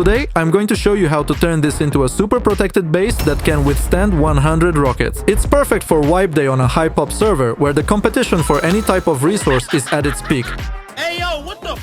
Today, I'm going to show you how to turn this into a super protected base that can withstand 100 rockets. It's perfect for wipe day on a high-pop server where the competition for any type of resource is at its peak. Hey yo, what the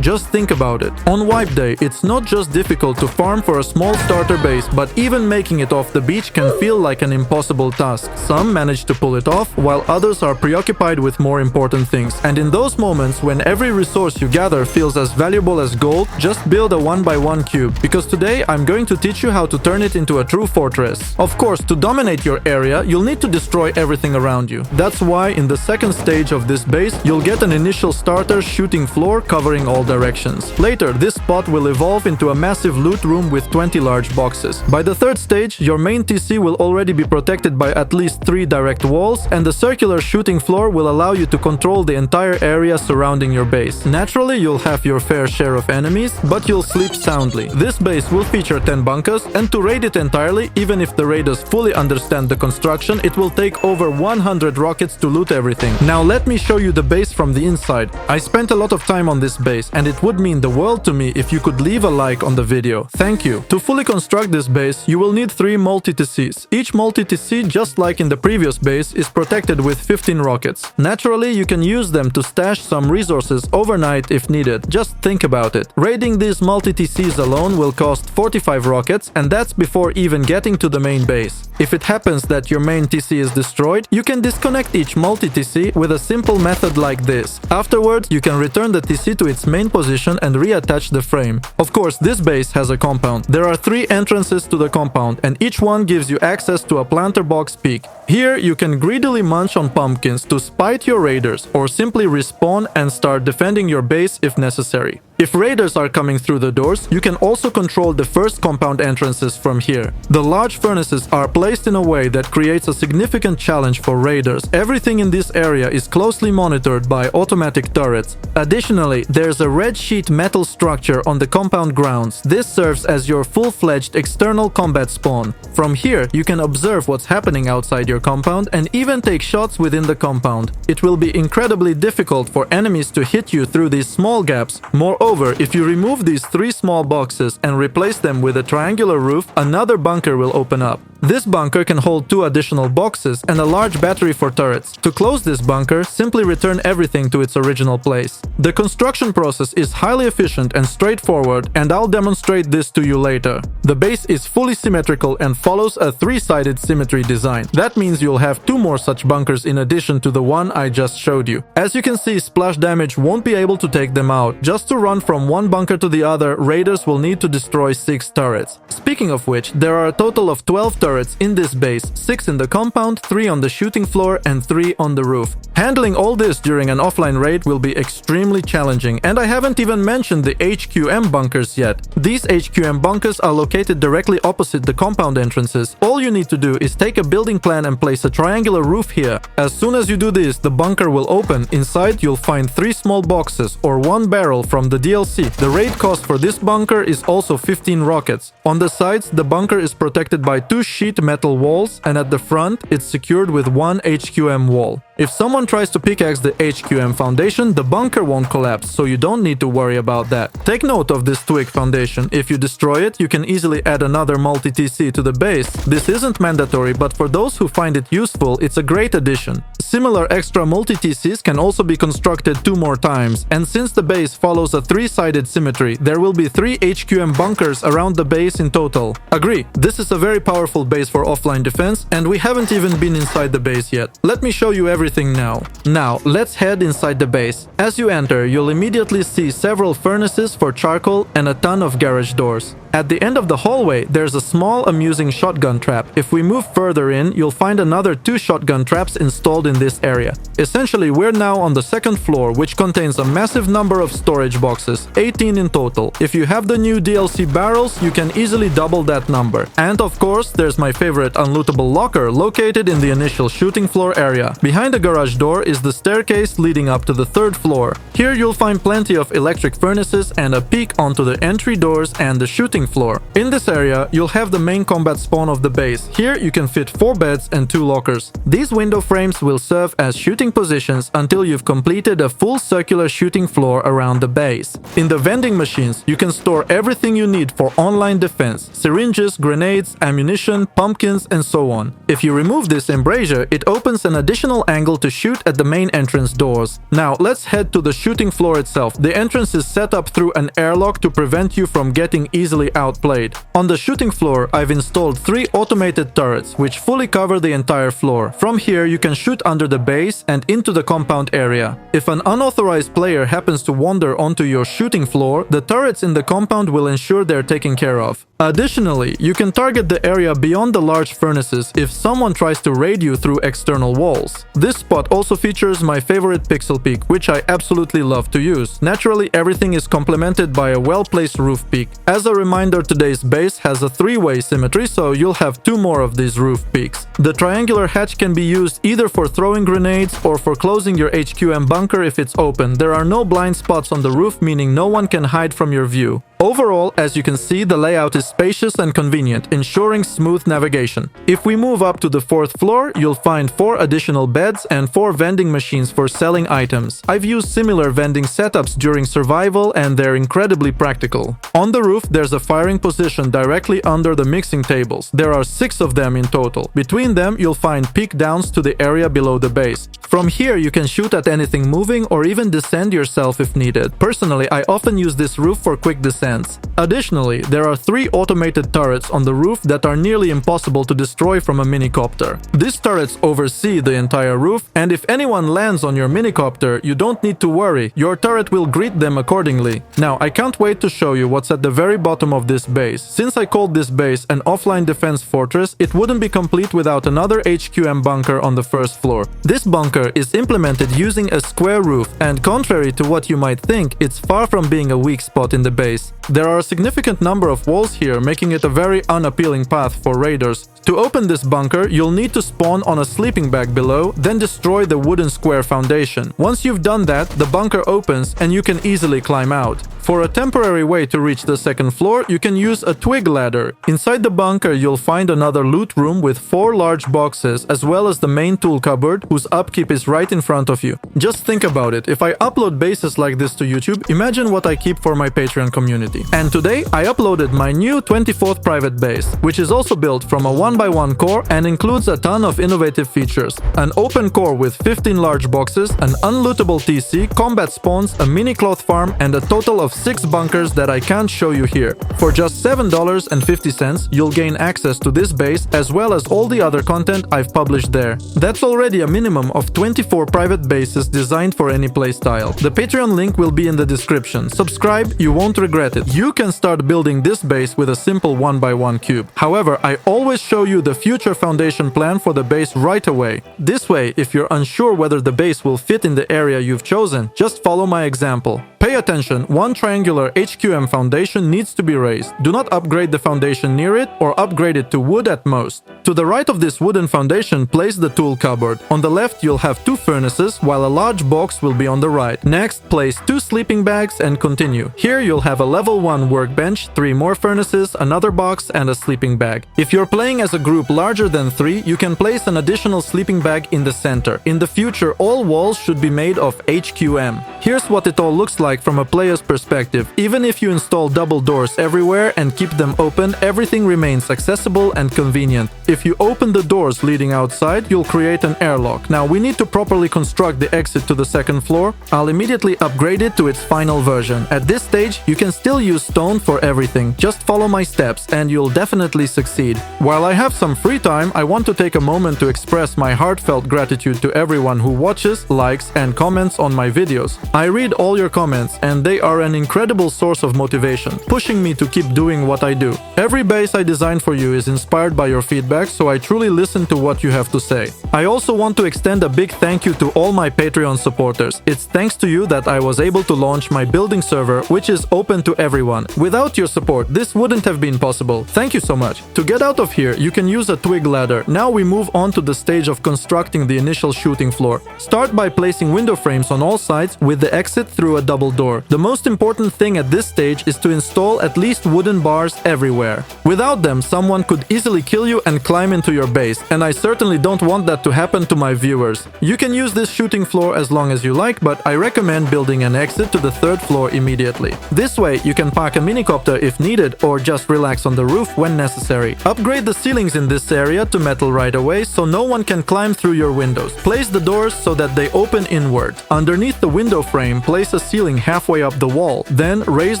Just think about it. On wipe day, it's not just difficult to farm for a small starter base, but even making it off the beach can feel like an impossible task. Some manage to pull it off, while others are preoccupied with more important things. And in those moments, when every resource you gather feels as valuable as gold, just build a 1x1 cube, because today I'm going to teach you how to turn it into a true fortress. Of course, to dominate your area, you'll need to destroy everything around you. That's why in the second stage of this base, you'll get an initial starter shooting floor covering all directions. Later, this spot will evolve into a massive loot room with 20 large boxes. By the third stage, your main TC will already be protected by at least 3 direct walls, and the circular shooting floor will allow you to control the entire area surrounding your base. Naturally, you'll have your fair share of enemies, but you'll sleep soundly. This base will feature 10 bunkers, and to raid it entirely, even if the raiders fully understand the construction, it will take over 100 rockets to loot everything. Now let me show you the base from the inside. I spent a lot of time on this base, and it would mean the world to me if you could leave a like on the video. Thank you. To fully construct this base, you will need 3 multi-TCs. Each multi-TC, just like in the previous base, is protected with 15 rockets. Naturally, you can use them to stash some resources overnight if needed. Just think about it. Raiding these multi-TCs alone will cost 45 rockets, and that's before even getting to the main base. If it happens that your main TC is destroyed, you can disconnect each multi-TC with a simple method like this. Afterwards, you can return the TC to its main position and reattach the frame. Of course, this base has a compound. There are 3 entrances to the compound, and each one gives you access to a planter box peak. Here, you can greedily munch on pumpkins to spite your raiders, or simply respawn and start defending your base if necessary. If raiders are coming through the doors, you can also control the first compound entrances from here. The large furnaces are placed in a way that creates a significant challenge for raiders. Everything in this area is closely monitored by automatic turrets. Additionally, there's a red sheet metal structure on the compound grounds. This serves as your full-fledged external combat spawn. From here, you can observe what's happening outside your compound and even take shots within the compound. It will be incredibly difficult for enemies to hit you through these small gaps. Moreover, if you remove these 3 small boxes and replace them with a triangular roof, another bunker will open up. This bunker can hold 2 additional boxes and a large battery for turrets. To close this bunker, simply return everything to its original place. The construction process is highly efficient and straightforward, and I'll demonstrate this to you later. The base is fully symmetrical and follows a 3-sided symmetry design. That means you'll have 2 more such bunkers in addition to the one I just showed you. As you can see, splash damage won't be able to take them out. Just to run from one bunker to the other, raiders will need to destroy 6 turrets. Speaking of which, there are a total of 12 turrets in this base, 6 in the compound, 3 on the shooting floor, and 3 on the roof. Handling all this during an offline raid will be extremely challenging, and I haven't even mentioned the HQM bunkers yet. These HQM bunkers are located directly opposite the compound entrances. All you need to do is take a building plan and place a triangular roof here. As soon as you do this, the bunker will open. Inside, you'll find 3 small boxes or 1 barrel from the DLC. The raid cost for this bunker is also 15 rockets. On the sides, the bunker is protected by 2 sheet metal walls, and at the front, it's secured with 1 HQM wall. If someone tries to pickaxe the HQM foundation, the bunker won't collapse, so you don't need to worry about that. Take note of this twig foundation. If you destroy it, you can easily add another multi-TC to the base. This isn't mandatory, but for those who find it useful, it's a great addition. Similar extra multi-TCs can also be constructed 2 more times, and since the base follows a 3-sided symmetry, there will be 3 HQM bunkers around the base in total. Agree, this is a very powerful base for offline defense, and we haven't even been inside the base yet. Let me show you everything now. Now, let's head inside the base. As you enter, you'll immediately see several furnaces for charcoal and a ton of garage doors. At the end of the hallway, there's a small amusing shotgun trap. If we move further in, you'll find another 2 shotgun traps installed in this area. Essentially, we're now on the 2nd floor, which contains a massive number of storage boxes, 18 in total. If you have the new DLC barrels, you can easily double that number. And of course, there's my favorite unlootable locker located in the initial shooting floor area. Behind the garage door is the staircase leading up to the 3rd floor. Here you'll find plenty of electric furnaces and a peek onto the entry doors and the shooting shooting floor. In this area, you'll have the main combat spawn of the base. Here, you can fit 4 beds and 2 lockers. These window frames will serve as shooting positions until you've completed a full circular shooting floor around the base. In the vending machines, you can store everything you need for online defense: syringes, grenades, ammunition, pumpkins, and so on. If you remove this embrasure, it opens an additional angle to shoot at the main entrance doors. Now, let's head to the shooting floor itself. The entrance is set up through an airlock to prevent you from getting easily outplayed. On the shooting floor, I've installed 3 automated turrets, which fully cover the entire floor. From here, you can shoot under the base and into the compound area. If an unauthorized player happens to wander onto your shooting floor, the turrets in the compound will ensure they're taken care of. Additionally, you can target the area beyond the large furnaces if someone tries to raid you through external walls. This spot also features my favorite pixel peak, which I absolutely love to use. Naturally, everything is complemented by a well-placed roof peak. As a reminder, today's base has a 3-way symmetry, so you'll have 2 more of these roof peaks. The triangular hatch can be used either for throwing grenades or for closing your HQM bunker if it's open. There are no blind spots on the roof, meaning no one can hide from your view. Overall, as you can see, the layout is spacious and convenient, ensuring smooth navigation. If we move up to the 4th floor, you'll find 4 additional beds and 4 vending machines for selling items. I've used similar vending setups during survival and they're incredibly practical. On the roof, there's a firing position directly under the mixing tables. There are 6 of them in total. Between them, you'll find peek downs to the area below the base. From here, you can shoot at anything moving or even descend yourself if needed. Personally, I often use this roof for quick descents. Additionally, there are 3 automated turrets on the roof that are nearly impossible to destroy from a minicopter. These turrets oversee the entire roof, and if anyone lands on your minicopter, you don't need to worry. Your turret will greet them accordingly. Now, I can't wait to show you what's at the very bottom of this base. Since I called this base an offline defense fortress, it wouldn't be complete without another HQM bunker on the 1st floor. This bunker is implemented using a square roof, and contrary to what you might think, it's far from being a weak spot in the base. There are a significant number of walls here, making it a very unappealing path for raiders. To open this bunker, you'll need to spawn on a sleeping bag below, then destroy the wooden square foundation. Once you've done that, the bunker opens and you can easily climb out. For a temporary way to reach the 2nd floor, you can use a twig ladder. Inside the bunker, you'll find another loot room with 4 large boxes, as well as the main tool cupboard, whose upkeep is right in front of you. Just think about it. If I upload bases like this to YouTube, imagine what I keep for my Patreon community. And today, I uploaded my new 24th private base, which is also built from a 1x1 core and includes a ton of innovative features. An open core with 15 large boxes, an unlootable TC, combat spawns, a mini cloth farm, and a total of 6 bunkers that I can't show you here. For just $7.50, you'll gain access to this base as well as all the other content I've published there. That's already a minimum of 24 private bases designed for any playstyle. The Patreon link will be in the description. Subscribe, you won't regret it. You can start building this base with a simple 1x1 cube. However, I always show you the future foundation plan for the base right away. This way, if you're unsure whether the base will fit in the area you've chosen, just follow my example. Pay attention, one triangular HQM foundation needs to be raised. Do not upgrade the foundation near it or upgrade it to wood at most. To the right of this wooden foundation, place the tool cupboard. On the left, you'll have 2 furnaces, while a large box will be on the right. Next, place 2 sleeping bags and continue. Here, you'll have a level 1 workbench, 3 more furnaces, another box, and a sleeping bag. If you're playing as a group larger than 3, you can place an additional sleeping bag in the center. In the future, all walls should be made of HQM. Here's what it all looks like from a player's perspective. Even if you install double doors everywhere and keep them open, everything remains accessible and convenient. If you open the doors leading outside, you'll create an airlock. Now, we need to properly construct the exit to the 2nd floor. I'll immediately upgrade it to its final version. At this stage, you can still use stone for everything. Just follow my steps and you'll definitely succeed. While I have some free time, I want to take a moment to express my heartfelt gratitude to everyone who watches, likes, and comments on my videos. I read all your comments and they are an incredible source of motivation, pushing me to keep doing what I do. Every base I design for you is inspired by your feedback, so I truly listen to what you have to say. I also want to extend a big thank you to all my Patreon supporters. It's thanks to you that I was able to launch my building server, which is open to everyone. Without your support, this wouldn't have been possible. Thank you so much. To get out of here, you can use a twig ladder. Now we move on to the stage of constructing the initial shooting floor. Start by placing window frames on all sides with the exit through a double door. The most important thing at this stage is to install at least wooden bars everywhere. Without them, someone could easily kill you and climb into your base, and I certainly don't want that to happen to my viewers. You can use this shooting floor as long as you like, but I recommend building an exit to the third floor immediately. This way, you can park a minicopter if needed or just relax on the roof when necessary. Upgrade the ceilings in this area to metal right away so no one can climb through your windows. Place the doors so that they open inward. Underneath the window frame, place a ceiling halfway up the wall. Then raise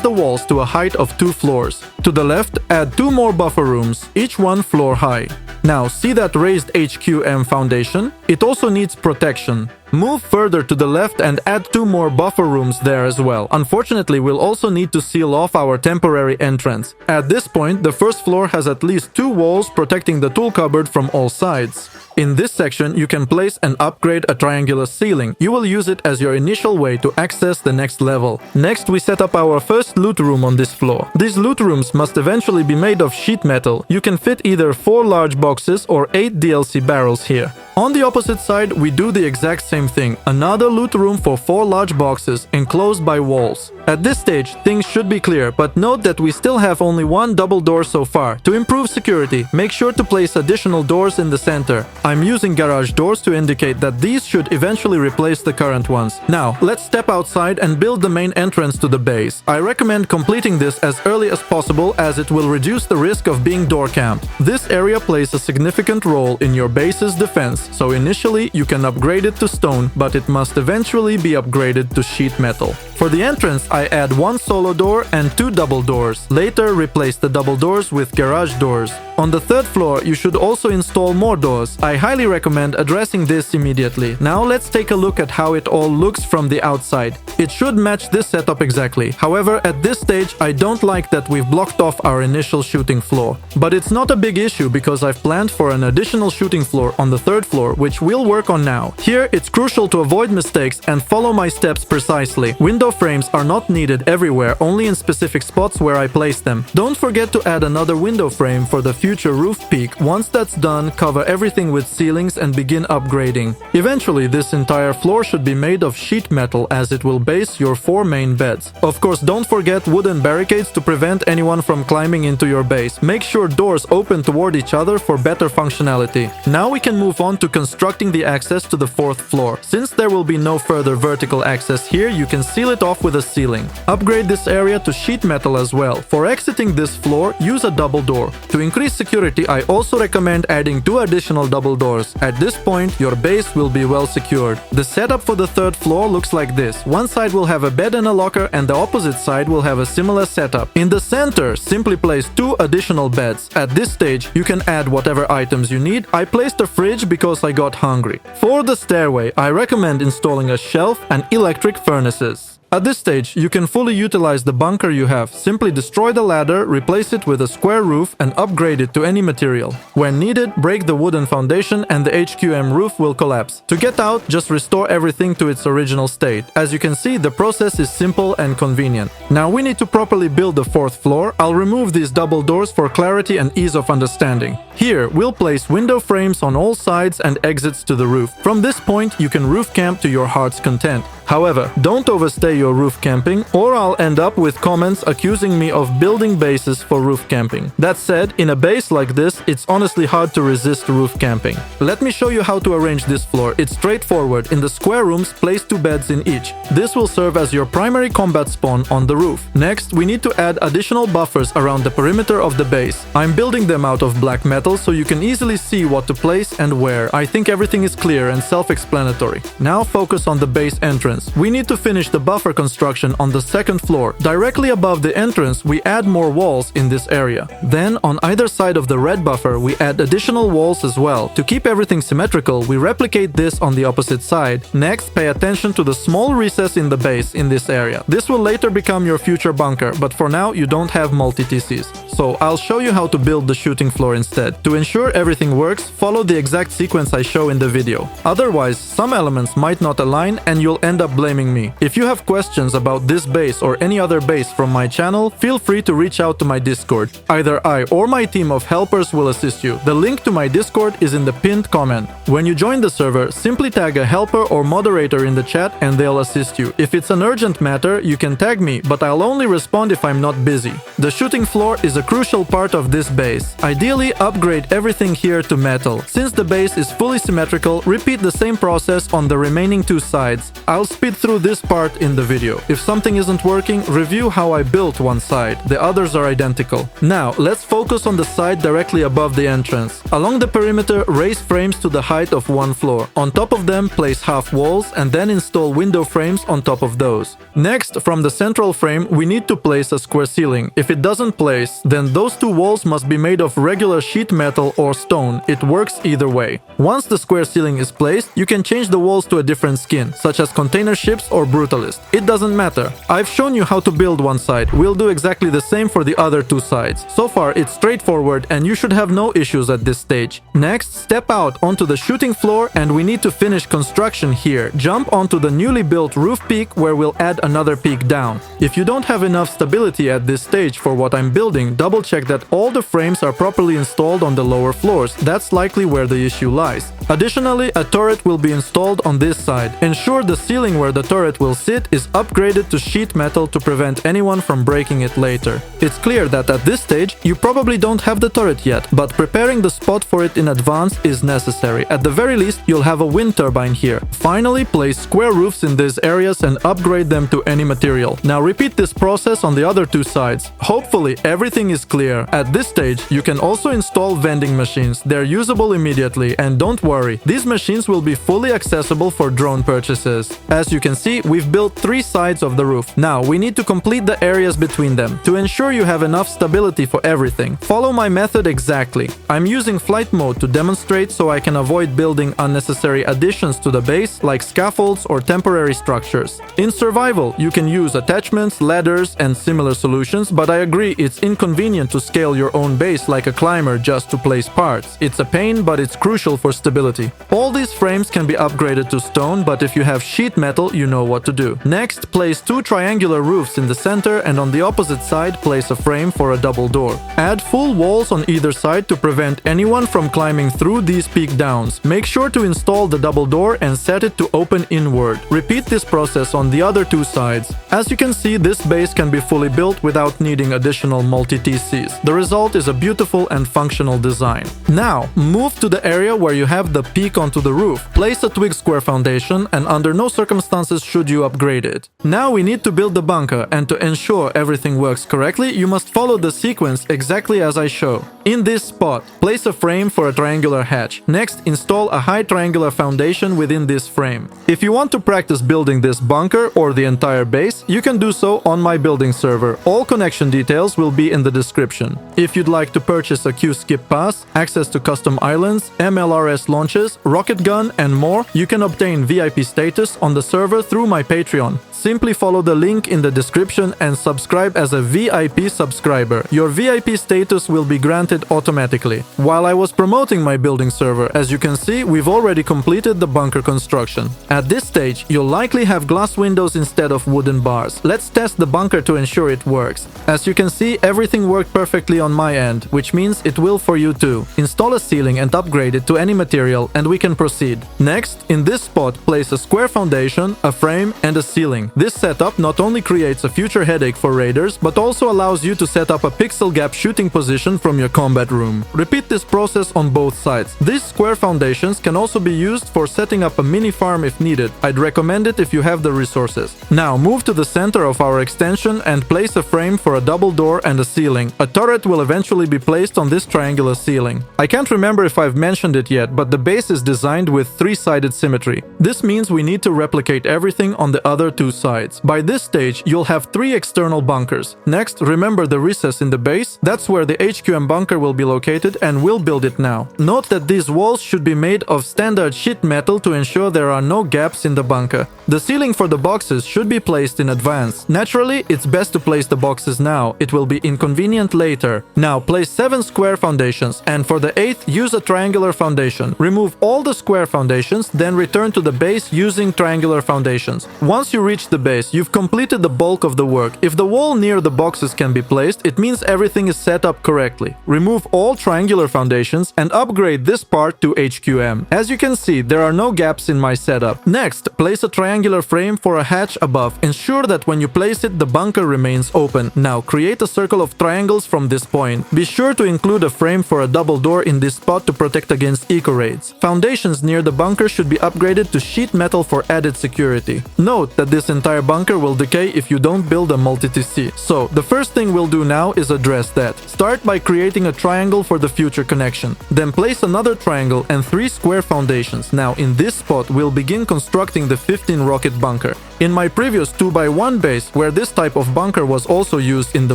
the walls to a height of 2 floors. To the left, add 2 more buffer rooms, each 1 floor high. Now, see that raised HQM foundation? It also needs protection. Move further to the left and add 2 more buffer rooms there as well. Unfortunately, we'll also need to seal off our temporary entrance. At this point, the first floor has at least 2 walls protecting the tool cupboard from all sides. In this section, you can place and upgrade a triangular ceiling. You will use it as your initial way to access the next level. Next, we set up our first loot room on this floor. These loot rooms must eventually be made of sheet metal. You can fit either 4 large boxes or 8 DLC barrels here. On the opposite side, we do the exact same thing. Another loot room for 4 large boxes enclosed by walls. At this stage, things should be clear, but note that we still have only 1 double door so far. To improve security, make sure to place additional doors in the center. I'm using garage doors to indicate that these should eventually replace the current ones. Now, let's step outside and build the main entrance to the base. I recommend completing this as early as possible as it will reduce the risk of being door camped. This area plays a significant role in your base's defense, so initially you can upgrade it to stone, but it must eventually be upgraded to sheet metal. For the entrance, I add 1 solo door and 2 double doors. Later, replace the double doors with garage doors. On the 3rd floor, you should also install more doors. I highly recommend addressing this immediately. Now let's take a look at how it all looks from the outside. It should match this setup exactly. However, at this stage, I don't like that we've blocked off our initial shooting floor. But it's not a big issue because I've planned for an additional shooting floor on the 3rd floor, which we'll work on now. Here, it's crucial to avoid mistakes and follow my steps precisely. Window frames are not needed everywhere, only in specific spots where I place them. Don't forget to add another window frame for the future roof peak. Once that's done, cover everything with ceilings and begin upgrading. Eventually, this entire floor should be made of sheet metal as it will base your 4 main beds. Of course, don't forget wooden barricades to prevent anyone from climbing into your base. Make sure doors open toward each other for better functionality. Now we can move on to constructing the access to the 4th floor. Since there will be no further vertical access here, you can seal it off with a ceiling. Upgrade this area to sheet metal as well. For exiting this floor, use a double door. To increase security, I also recommend adding 2 additional double doors. At this point, your base will be well secured. The setup for the 3rd floor looks like this. One side will have a bed and a locker, and the opposite side will have a similar setup. In the center, simply place 2 additional beds. At this stage, you can add whatever items you need. I placed a fridge because I got hungry. For the stairway, I recommend installing a shelf and electric furnaces. At this stage, you can fully utilize the bunker you have. Simply destroy the ladder, replace it with a square roof, and upgrade it to any material. When needed, break the wooden foundation and the HQM roof will collapse. To get out, just restore everything to its original state. As you can see, the process is simple and convenient. Now we need to properly build the 4th floor. I'll remove these double doors for clarity and ease of understanding. Here, we'll place window frames on all sides and exits to the roof. From this point, you can roof camp to your heart's content. However, don't overstay your roof camping, or I'll end up with comments accusing me of building bases for roof camping. That said, in a base like this, it's honestly hard to resist roof camping. Let me show you how to arrange this floor. It's straightforward. In the square rooms, place 2 beds in each. This will serve as your primary combat spawn on the roof. Next, we need to add additional buffers around the perimeter of the base. I'm building them out of black metal so you can easily see what to place and where. I think everything is clear and self-explanatory. Now focus on the base entrance. We need to finish the buffer construction on the 2nd floor. Directly above the entrance, we add more walls in this area. Then, on either side of the red buffer, we add additional walls as well. To keep everything symmetrical, we replicate this on the opposite side. Next, pay attention to the small recess in the base in this area. This will later become your future bunker, but for now, you don't have multi-TCs. So, I'll show you how to build the shooting floor instead. To ensure everything works, follow the exact sequence I show in the video. Otherwise, some elements might not align and you'll end up blaming me. If you have questions questions about this base or any other base from my channel, feel free to reach out to my Discord. Either I or my team of helpers will assist you. The link to my Discord is in the pinned comment. When you join the server, simply tag a helper or moderator in the chat and they'll assist you. If it's an urgent matter, you can tag me, but I'll only respond if I'm not busy. The shooting floor is a crucial part of this base. Ideally, upgrade everything here to metal. Since the base is fully symmetrical, repeat the same process on the remaining two sides. I'll speed through this part in the video. If something isn't working, review how I built one side. The others are identical. Now, let's focus on the side directly above the entrance. Along the perimeter, raise frames to the height of one floor. On top of them, place half walls and then install window frames on top of those. Next, from the central frame, we need to place a square ceiling. If it doesn't place, then those two walls must be made of regular sheet metal or stone. It works either way. Once the square ceiling is placed, you can change the walls to a different skin, such as container ships or brutalist. It doesn't matter. I've shown you how to build one side. We'll do exactly the same for the other two sides. So far, it's straightforward and you should have no issues at this stage. Next, step out onto the shooting floor and we need to finish construction here. Jump onto the newly built roof peak where we'll add another peak down. If you don't have enough stability at this stage for what I'm building, double check that all the frames are properly installed on the lower floors. That's likely where the issue lies. Additionally, a turret will be installed on this side. Ensure the ceiling where the turret will sit is upgraded to sheet metal to prevent anyone from breaking it later. It's clear that at this stage, you probably don't have the turret yet, but preparing the spot for it in advance is necessary. At the very least, you'll have a wind turbine here. Finally, place square roofs in these areas and upgrade them to any material. Now repeat this process on the other two sides. Hopefully, everything is clear. At this stage, you can also install vending machines. They're usable immediately, and don't worry, these machines will be fully accessible for drone purchases. As you can see, we've built three sides of the roof. Now, we need to complete the areas between them. To ensure you have enough stability for everything, follow my method exactly. I'm using flight mode to demonstrate so I can avoid building unnecessary additions to the base like scaffolds or temporary structures. In survival, you can use attachments, ladders, and similar solutions, but I agree it's inconvenient to scale your own base like a climber just to place parts. It's a pain, but it's crucial for stability. All these frames can be upgraded to stone, but if you have sheet metal, you know what to do. Next, place two triangular roofs in the center and on the opposite side, place a frame for a double door. Add full walls on either side to prevent anyone from climbing through these peak downs. Make sure to install the double door and set it to open inward. Repeat this process on the other two sides. As you can see, this base can be fully built without needing additional multi-TCs. The result is a beautiful and functional design. Now, move to the area where you have the peak onto the roof. Place a twig square foundation and under no circumstances should you upgrade it. Now we need to build the bunker, and to ensure everything works correctly, you must follow the sequence exactly as I show. In this spot, place a frame for a triangular hatch. Next, install a high triangular foundation within this frame. If you want to practice building this bunker or the entire base, you can do so on my building server. All connection details will be in the description. If you'd like to purchase a Q-Skip pass, access to custom islands, MLRS launches, rocket gun, and more, you can obtain VIP status on the server through my Patreon. Simply follow the link in the description and subscribe as a VIP subscriber. Your VIP status will be granted automatically. While I was promoting my building server, as you can see, we've already completed the bunker construction. At this stage, you'll likely have glass windows instead of wooden bars. Let's test the bunker to ensure it works. As you can see, everything worked perfectly on my end, which means it will for you too. Install a ceiling and upgrade it to any material and we can proceed. Next, in this spot, place a square foundation, a frame, and a ceiling. This setup not only creates a future headache for raiders, but also allows you to set up a pixel gap shooting position from your combat room. Repeat this process on both sides. These square foundations can also be used for setting up a mini farm if needed. I'd recommend it if you have the resources. Now move to the center of our extension and place a frame for a double door and a ceiling. A turret will eventually be placed on this triangular ceiling. I can't remember if I've mentioned it yet, but the base is designed with three-sided symmetry. This means we need to replicate everything on the other two sides. By this stage, you'll have three external bunkers. Next, remember the recess in the base? That's where the HQM bunker bunker will be located and we'll build it now. Note that these walls should be made of standard sheet metal to ensure there are no gaps in the bunker. The ceiling for the boxes should be placed in advance. Naturally, it's best to place the boxes now. It will be inconvenient later. Now, place 7 square foundations, and for the 8th, use a triangular foundation. Remove all the square foundations, then return to the base using triangular foundations. Once you reach the base, you've completed the bulk of the work. If the wall near the boxes can be placed, it means everything is set up correctly. Remove all triangular foundations and upgrade this part to HQM. As you can see, there are no gaps in my setup. Next, place a triangular frame for a hatch above. Ensure that when you place it, the bunker remains open. Now, create a circle of triangles from this point. Be sure to include a frame for a double door in this spot to protect against eco raids. Foundations near the bunker should be upgraded to sheet metal for added security. Note that this entire bunker will decay if you don't build a multi-TC. So, the first thing we'll do now is address that. Start by creating a triangle for the future connection. Then place another triangle and 3 square foundations. Now, in this spot, we'll begin constructing the 15 rocket bunker. In my previous 2x1 base, where this type of bunker was also used in the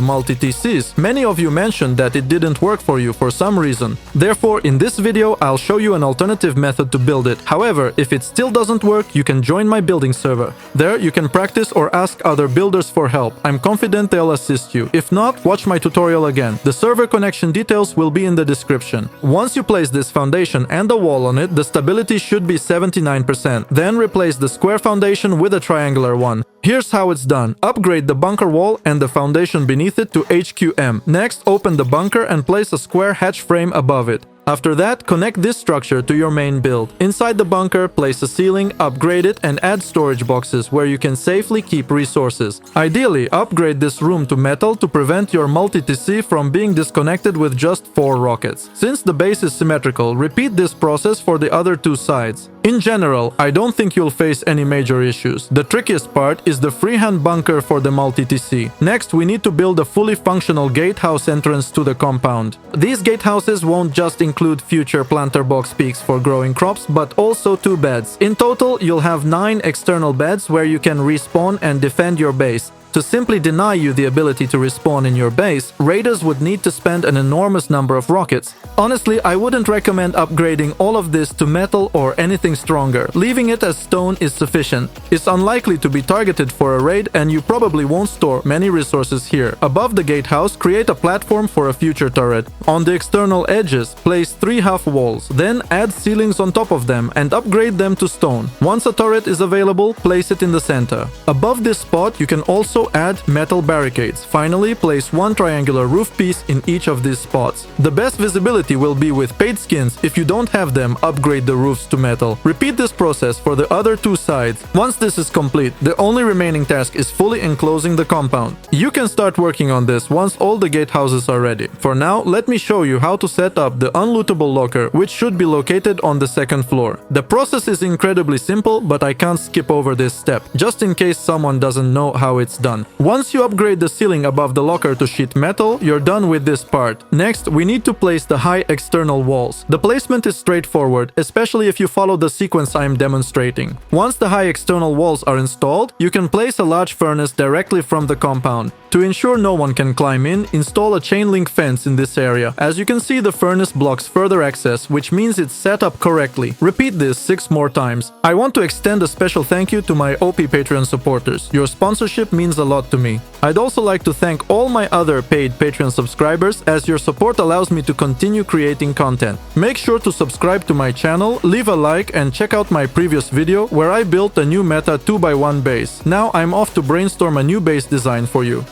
multi-TCs, many of you mentioned that it didn't work for you for some reason. Therefore, in this video, I'll show you an alternative method to build it. However, if it still doesn't work, you can join my building server. There, you can practice or ask other builders for help. I'm confident they'll assist you. If not, watch my tutorial again. The server connection details will be in the description. Once you place this foundation and the wall on it, the stability should be 79%. Then replace the square foundation with a triangular one. Here's how it's done. Upgrade the bunker wall and the foundation beneath it to HQM. Next, open the bunker and place a square hatch frame above it. After that, connect this structure to your main build. Inside the bunker, place a ceiling, upgrade it, and add storage boxes where you can safely keep resources. Ideally, upgrade this room to metal to prevent your multi-TC from being disconnected with just 4 rockets. Since the base is symmetrical, repeat this process for the other 2 sides. In general, I don't think you'll face any major issues. The trickiest part is the freehand bunker for the multi-TC. Next, we need to build a fully functional gatehouse entrance to the compound. These gatehouses won't just include future planter box peaks for growing crops, but also 2 beds. In total, you'll have 9 external beds where you can respawn and defend your base. To simply deny you the ability to respawn in your base, raiders would need to spend an enormous number of rockets. Honestly, I wouldn't recommend upgrading all of this to metal or anything stronger. Leaving it as stone is sufficient. It's unlikely to be targeted for a raid, and you probably won't store many resources here. Above the gatehouse, create a platform for a future turret. On the external edges, place 3 half walls. Then add ceilings on top of them and upgrade them to stone. Once a turret is available, place it in the center. Above this spot, you can also add metal barricades. Finally, place 1 triangular roof piece in each of these spots. The best visibility will be with paid skins. If you don't have them, upgrade the roofs to metal. Repeat this process for the other 2 sides. Once this is complete, the only remaining task is fully enclosing the compound. You can start working on this once all the gatehouses are ready. For now, let me show you how to set up the unlootable locker, which should be located on the 2nd floor. The process is incredibly simple, but I can't skip over this step, just in case someone doesn't know how it's done. Once you upgrade the ceiling above the locker to sheet metal, you're done with this part. Next, we need to place the high external walls. The placement is straightforward, especially if you follow the sequence I'm demonstrating. Once the high external walls are installed, you can place a large furnace directly from the compound. To ensure no one can climb in, install a chain link fence in this area. As you can see, the furnace blocks further access, which means it's set up correctly. Repeat this 6 more times. I want to extend a special thank you to my OP Patreon supporters. Your sponsorship means a lot to me. I'd also like to thank all my other paid Patreon subscribers, as your support allows me to continue creating content. Make sure to subscribe to my channel, leave a like, and check out my previous video where I built a new meta 2x1 base. Now I'm off to brainstorm a new base design for you.